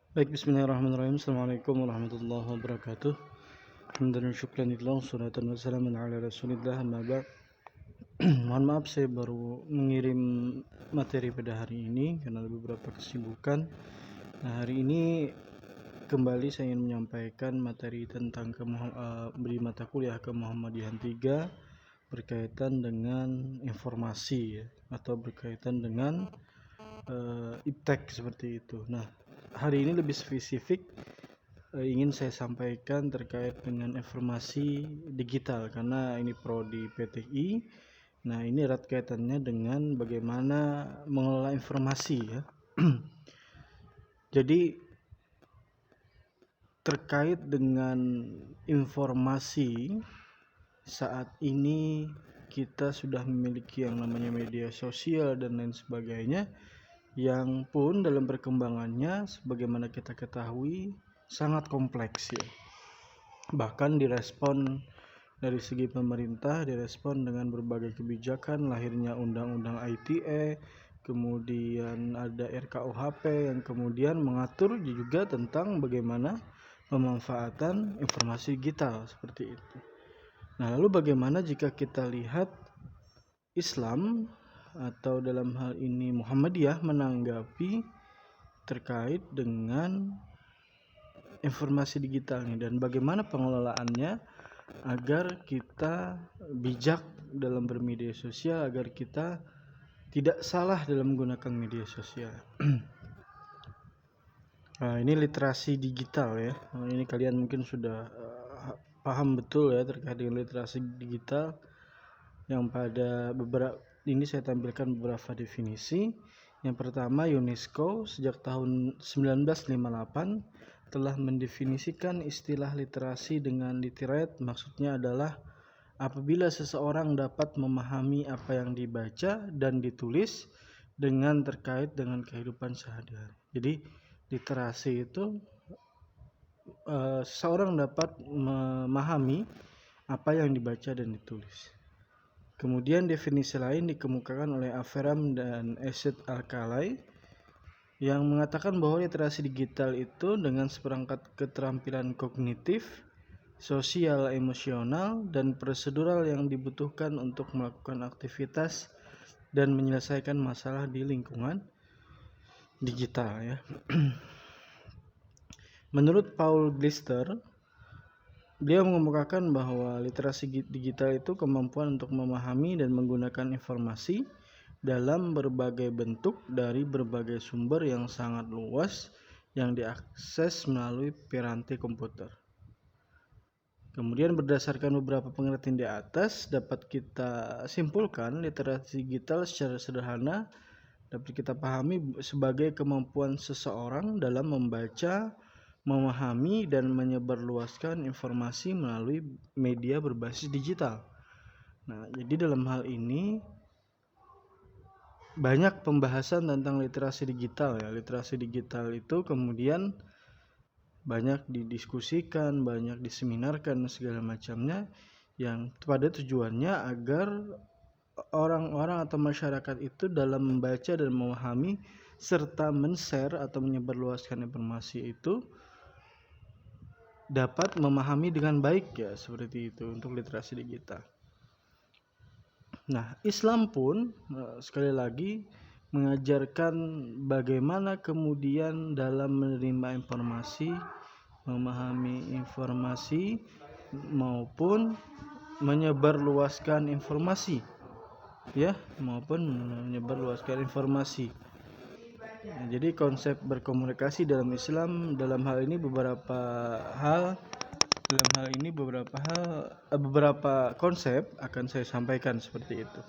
Baik, bismillahirrahmanirrahim. Assalamualaikum warahmatullahi wabarakatuh. Alhamdulillah, syukran lillah, salatan wassalamun ala rasulillah, amma ba'd. Mohon maaf saya baru mengirim materi pada hari ini karena ada beberapa kesibukan. Nah, hari ini kembali saya ingin menyampaikan materi tentang beri mata kuliah ke Muhammadiyahan 3 berkaitan dengan informasi ya, atau berkaitan dengan iptek seperti itu. Nah, hari ini lebih spesifik ingin saya sampaikan terkait dengan informasi digital karena ini prodi PTI. Nah, ini erat kaitannya dengan bagaimana mengelola informasi ya. Jadi terkait dengan informasi saat ini kita sudah memiliki yang namanya media sosial dan lain sebagainya, yang pun dalam perkembangannya sebagaimana kita ketahui sangat kompleks ya. Bahkan direspon dari segi pemerintah, direspon dengan berbagai kebijakan, lahirnya undang-undang ITE, kemudian ada RKUHP yang kemudian mengatur juga tentang bagaimana pemanfaatan informasi digital seperti itu. Nah, lalu bagaimana jika kita lihat Islam atau dalam hal ini Muhammadiyah menanggapi terkait dengan informasi digital ini dan bagaimana pengelolaannya agar kita bijak dalam bermedia sosial, agar kita tidak salah dalam menggunakan media sosial. Nah, ini literasi digital ya. Nah, ini kalian mungkin sudah paham betul ya terkait dengan literasi digital, yang pada beberapa ini saya tampilkan beberapa definisi. Yang pertama, UNESCO sejak tahun 1958 telah mendefinisikan istilah literasi dengan literate, maksudnya adalah apabila seseorang dapat memahami apa yang dibaca dan ditulis dengan terkait dengan kehidupan sehari-hari. Jadi literasi itu seseorang dapat memahami apa yang dibaca dan ditulis. Kemudian definisi lain dikemukakan oleh Averam dan Esed Alkalay yang mengatakan bahwa literasi digital itu dengan seperangkat keterampilan kognitif, sosial, emosional, dan prosedural yang dibutuhkan untuk melakukan aktivitas dan menyelesaikan masalah di lingkungan digital ya. Menurut Paul Glister, beliau mengemukakan bahwa literasi digital itu kemampuan untuk memahami dan menggunakan informasi dalam berbagai bentuk dari berbagai sumber yang sangat luas yang diakses melalui piranti komputer. Kemudian berdasarkan beberapa pengertian di atas dapat kita simpulkan literasi digital secara sederhana dapat kita pahami sebagai kemampuan seseorang dalam membaca, memahami, dan menyebarluaskan informasi melalui media berbasis digital. Nah, jadi dalam hal ini banyak pembahasan tentang literasi digital ya. Literasi digital itu kemudian banyak didiskusikan, banyak diseminarkan segala macamnya, yang pada tujuannya agar orang-orang atau masyarakat itu dalam membaca dan memahami serta men-share atau menyebarluaskan informasi itu dapat memahami dengan baik ya, seperti itu untuk literasi digital. Nah, Islam pun sekali lagi mengajarkan bagaimana kemudian dalam menerima informasi, memahami informasi maupun menyebarluaskan informasi ya, maupun menyebarluaskan informasi. Nah, jadi konsep berkomunikasi dalam Islam dalam hal ini beberapa konsep akan saya sampaikan seperti itu.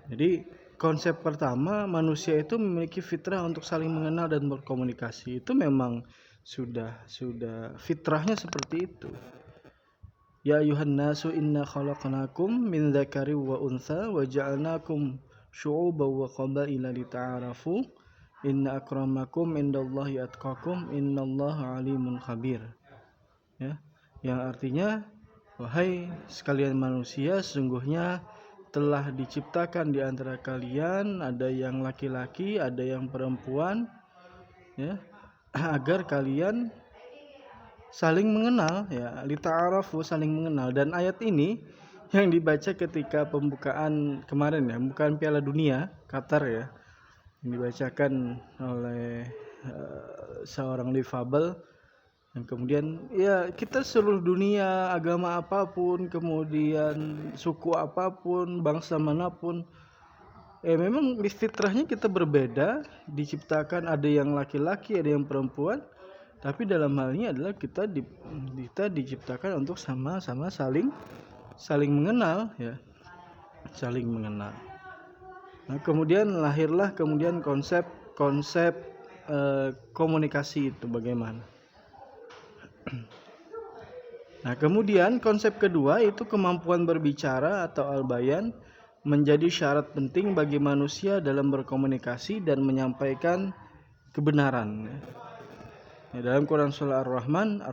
Jadi konsep pertama, manusia itu memiliki fitrah untuk saling mengenal dan berkomunikasi. Itu memang sudah fitrahnya seperti itu. Ya ayuhan nasu inna khalaqnakum min dzakari wa untha wa ja'alnakum syu'uban wa qabaila lita'arafu inna akramakum indallahi atqakum innallaha alimun khabir. Ya, yang artinya wahai sekalian manusia, sesungguhnya telah diciptakan di antara kalian ada yang laki-laki, ada yang perempuan ya. agar kalian saling mengenal, ya, lita'arafu, saling mengenal. Dan ayat ini yang dibaca ketika pembukaan kemarin, ya, pembukaan Piala Dunia Qatar, ya, yang dibacakan oleh seorang difabel. Dan kemudian ya kita seluruh dunia, agama apapun, kemudian suku apapun, bangsa manapun, memang fitrahnya kita berbeda, diciptakan ada yang laki-laki, ada yang perempuan, tapi dalam hal ini adalah kita diciptakan untuk sama-sama saling mengenal, ya, saling mengenal. Nah, kemudian lahirlah konsep komunikasi itu bagaimana. Nah, kemudian konsep kedua itu kemampuan berbicara atau al-bayan menjadi syarat penting bagi manusia dalam berkomunikasi dan menyampaikan kebenaran. Ya, dalam Quran surah Ar-Rahman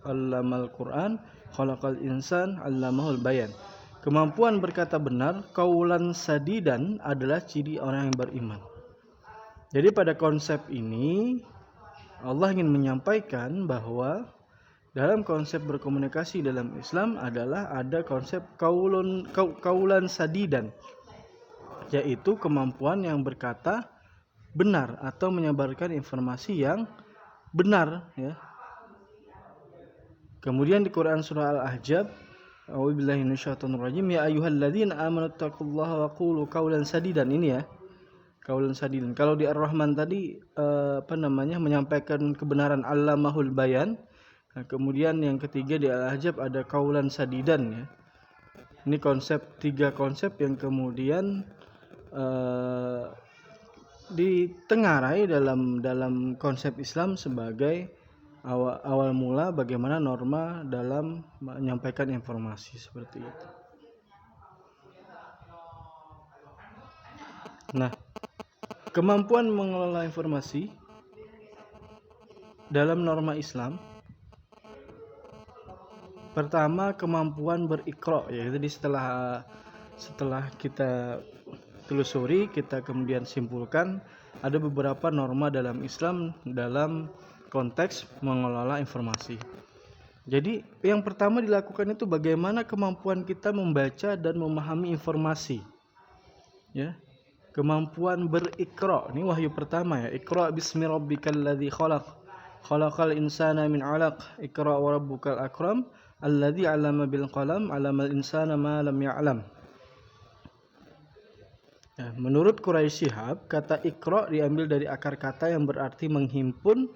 'allamal Quran, khalaqal insan 'allamahul bayan. Kemampuan berkata benar, qaulan sadidan, adalah ciri orang yang beriman. Jadi pada konsep ini Allah ingin menyampaikan bahwa dalam konsep berkomunikasi dalam Islam adalah ada konsep kaulan sadidan, yaitu kemampuan yang berkata benar atau menyebarkan informasi yang benar, ya. Kemudian di Quran surah Al-Ahzab, a'udzubillahi minasyaitonirrajim, ya ayyuhalladzina amanu taqullaha wa qulu qaulan sadidan, ini ya, kaulan sadidan. Kalau di Ar-Rahman tadi menyampaikan kebenaran, allamahul bayan. Nah, kemudian yang ketiga di Al-Ahzab ada kaulan sadidan, ya. Ini tiga konsep yang kemudian ditengarai dalam konsep Islam sebagai awal mula bagaimana norma dalam menyampaikan informasi seperti itu. Nah, kemampuan mengelola informasi dalam norma Islam, pertama kemampuan berikra, ya. Jadi setelah kita telusuri, kita kemudian simpulkan ada beberapa norma dalam Islam dalam konteks mengelola informasi. Jadi yang pertama dilakukan itu bagaimana kemampuan kita membaca dan memahami informasi, ya. Kemampuan berikra, ini wahyu pertama, ya. Iqra bismi rabbikal ladzi khalaq, khalaqal insana min 'alaq, iqra wa rabbukal akram, alladzi 'allama bil qalam, 'allamal insana ma lam ya'lam. Ya, menurut Quraisy Shihab, kata Iqra diambil dari akar kata yang berarti menghimpun.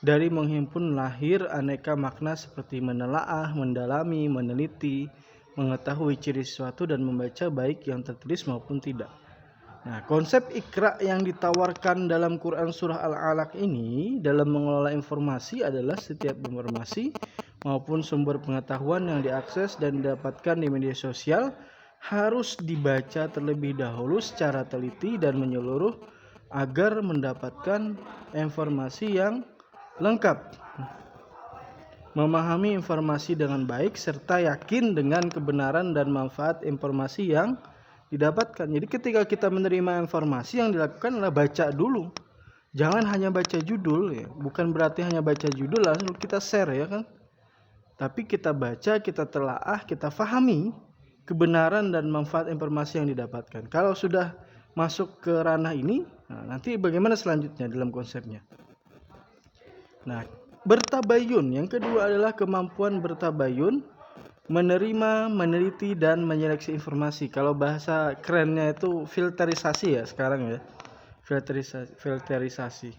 Dari menghimpun lahir aneka makna seperti menelaah, mendalami, meneliti, mengetahui ciri sesuatu dan membaca baik yang tertulis maupun tidak. Nah, konsep Iqra yang ditawarkan dalam Quran surah Al-Alaq ini dalam mengelola informasi adalah setiap informasi maupun sumber pengetahuan yang diakses dan didapatkan di media sosial harus dibaca terlebih dahulu secara teliti dan menyeluruh agar mendapatkan informasi yang lengkap, memahami informasi dengan baik serta yakin dengan kebenaran dan manfaat informasi yang didapatkan. Jadi ketika kita menerima informasi, yang dilakukan adalah baca dulu. Jangan hanya baca judul, ya. Bukan berarti hanya baca judul langsung kita share, ya kan? Tapi kita baca, kita telaah, kita fahami kebenaran dan manfaat informasi yang didapatkan. Kalau sudah masuk ke ranah ini, nanti bagaimana selanjutnya dalam konsepnya? Nah, bertabayun, yang kedua adalah kemampuan bertabayun, menerima, meneliti, dan menyeleksi informasi. Kalau bahasa kerennya itu filterisasi, ya sekarang, ya. Filterisasi.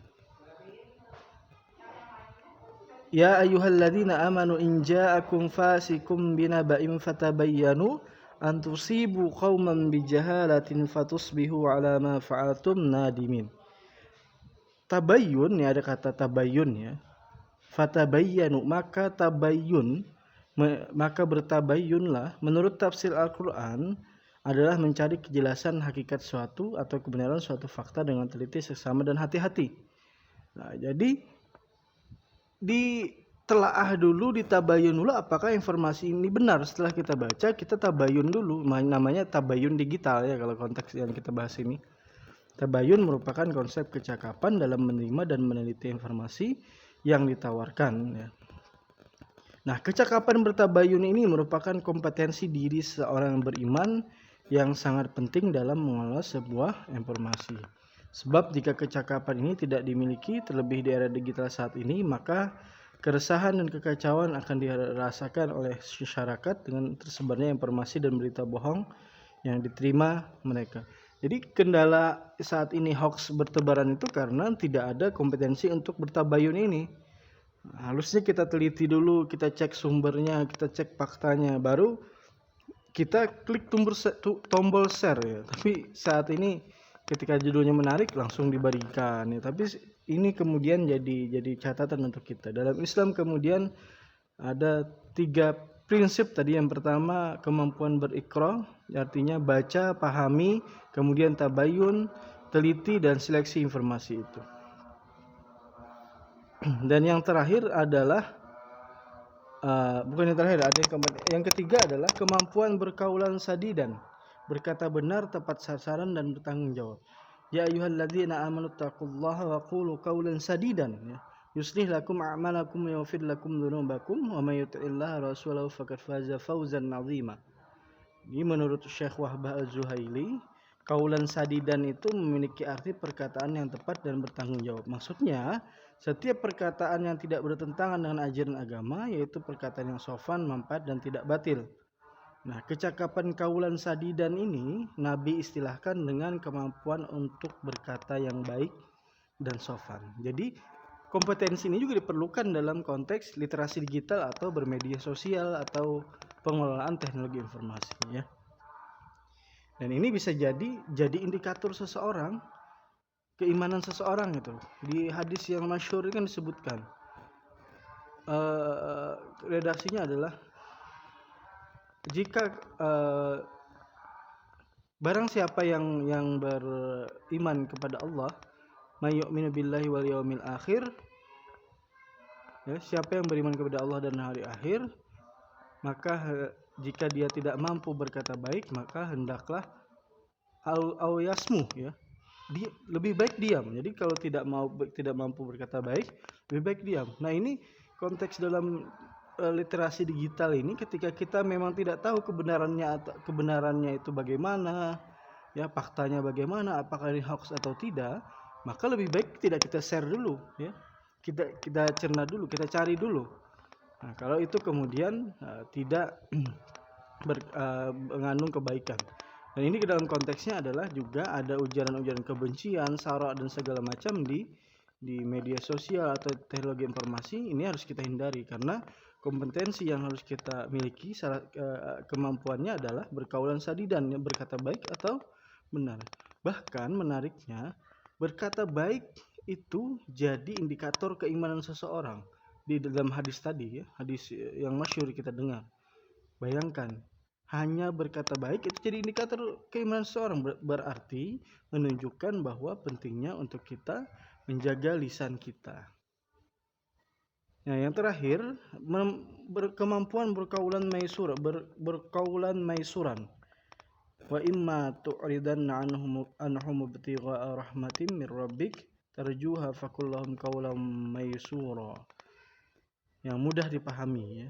Ya ayyuhalladzina amanu in ja'akum fasikum binaba'in fatabayyanu an tusibu qauman bijahalatin fatusbihu ala ma fa'altum nadimin. Tabayyun, ya, ada kata tabayyun, ya. Fatabayyanu, maka tabayyun, maka bertabayyunlah menurut tafsir Al-Quran adalah mencari kejelasan hakikat suatu atau kebenaran suatu fakta dengan teliti, seksama, dan hati-hati. Nah, jadi ditelaah dulu, ditabayun dulu apakah informasi ini benar. Setelah kita baca, kita tabayun dulu, namanya tabayun digital, ya, kalau konteks yang kita bahas ini. Tabayun merupakan konsep kecakapan dalam menerima dan meneliti informasi yang ditawarkan, ya. Nah, kecakapan bertabayun ini merupakan kompetensi diri seorang beriman yang sangat penting dalam mengelola sebuah informasi. Sebab jika kecakapan ini tidak dimiliki, terlebih di era digital saat ini, maka keresahan dan kekacauan akan dirasakan oleh masyarakat dengan tersebarnya informasi dan berita bohong yang diterima mereka. Jadi kendala saat ini hoax bertebaran itu karena tidak ada kompetensi untuk bertabayun ini. Harusnya kita teliti dulu, kita cek sumbernya, kita cek faktanya, baru kita klik tombol share, ya. Tapi saat ini ketika judulnya menarik langsung dibagikan, ya. Tapi ini kemudian jadi catatan untuk kita. Dalam Islam kemudian ada 3 prinsip tadi. Yang pertama, kemampuan berikra, artinya baca, pahami, kemudian tabayun, teliti dan seleksi informasi itu. Dan yang terakhir adalah bukan yang terakhir, ada yang ketiga adalah kemampuan berkaulan sadidan, berkata benar, tepat sasaran dan bertanggung jawab. Ya ayyuhalladzina amanu taqullaha wa qulu qawlan sadidan, ya. Yuslih lakum a'malakum wa yaghfir lakum dzunubakum wa may yuti'illaha rasulahu faqad faza fawzan 'azima. Ini menurut Syekh Wahbah Az-Zuhaili, kaulan sadidan itu memiliki arti perkataan yang tepat dan bertanggung jawab. Maksudnya, setiap perkataan yang tidak bertentangan dengan ajaran agama, yaitu perkataan yang sopan, manfaat dan tidak batil. Nah, kecakapan kaulan sadidan ini Nabi istilahkan dengan kemampuan untuk berkata yang baik dan sopan. Jadi kompetensi ini juga diperlukan dalam konteks literasi digital atau bermedia sosial atau pengelolaan teknologi informasi, ya. Dan ini bisa jadi indikator seseorang, keimanan seseorang itu. Di hadis yang masyhur kan disebutkan, redaksinya adalah jika barang siapa yang beriman kepada Allah, may yu'minu billahi wal yaumil akhir, ya, siapa yang beriman kepada Allah dan hari akhir, maka jika dia tidak mampu berkata baik, maka hendaklah au yasmu, ya. Dia lebih baik diam. Jadi kalau tidak mampu berkata baik, lebih baik diam. Nah, ini konteks dalam literasi digital ini, ketika kita memang tidak tahu kebenarannya itu bagaimana, ya, faktanya bagaimana, apakah ini hoax atau tidak, maka lebih baik tidak kita share dulu, ya. Kita cerna dulu, kita cari dulu. Nah, kalau itu kemudian tidak mengandung kebaikan. Dan ini dalam konteksnya adalah juga ada ujaran-ujaran kebencian, sara dan segala macam di media sosial atau teknologi informasi. Ini harus kita hindari karena kompetensi yang harus kita miliki, kemampuannya adalah berkaulan sadidan, berkata baik atau benar. Bahkan menariknya, berkata baik itu jadi indikator keimanan seseorang. Di dalam hadis tadi, ya, hadis yang masyhur kita dengar. Bayangkan, hanya berkata baik itu jadi indikator keimanan seseorang, berarti menunjukkan bahwa pentingnya untuk kita menjaga lisan kita. Nah, yang terakhir, kemampuan berkaulan maisuran. Wa imma tu'ridanna anhum ibtigha'a rahmatin min rabbik tarjuha fakullahum qawlan maisura. Yang mudah dipahami, ya.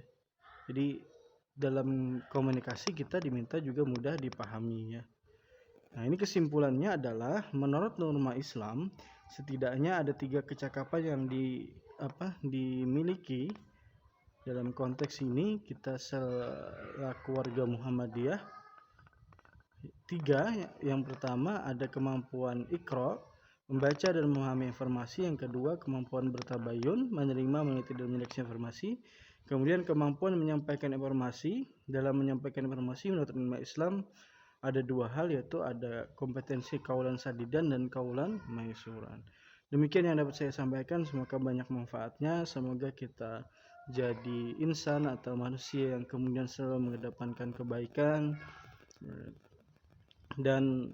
Jadi dalam komunikasi kita diminta juga mudah dipahami, ya. Nah, ini kesimpulannya adalah menurut norma Islam setidaknya ada 3 kecakapan yang dimiliki dalam konteks ini kita selaku warga Muhammadiyah. 3, yang pertama ada kemampuan iqra, membaca dan memahami informasi. Yang kedua, kemampuan bertabayun, menerima, meneliti dan menyeleksi informasi. Kemudian kemampuan menyampaikan informasi. Dalam menyampaikan informasi menurut norma Islam ada 2 hal, yaitu ada kompetensi kaulan sadidan dan kaulan maisuran. Demikian yang dapat saya sampaikan, semoga banyak manfaatnya. Semoga kita jadi insan atau manusia yang kemudian selalu mengedepankan kebaikan. Dan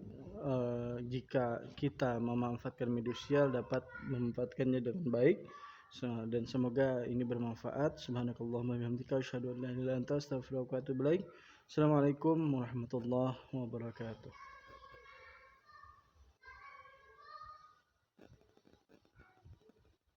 jika kita memanfaatkan media sosial, dapat memanfaatkannya dengan baik. Dan semoga ini bermanfaat. Subhanakallahumma wa bihamdika asyhadu an la ilaha illa anta astaghfiruka wa atubu ilaik. Assalamualaikum warahmatullahi wabarakatuh.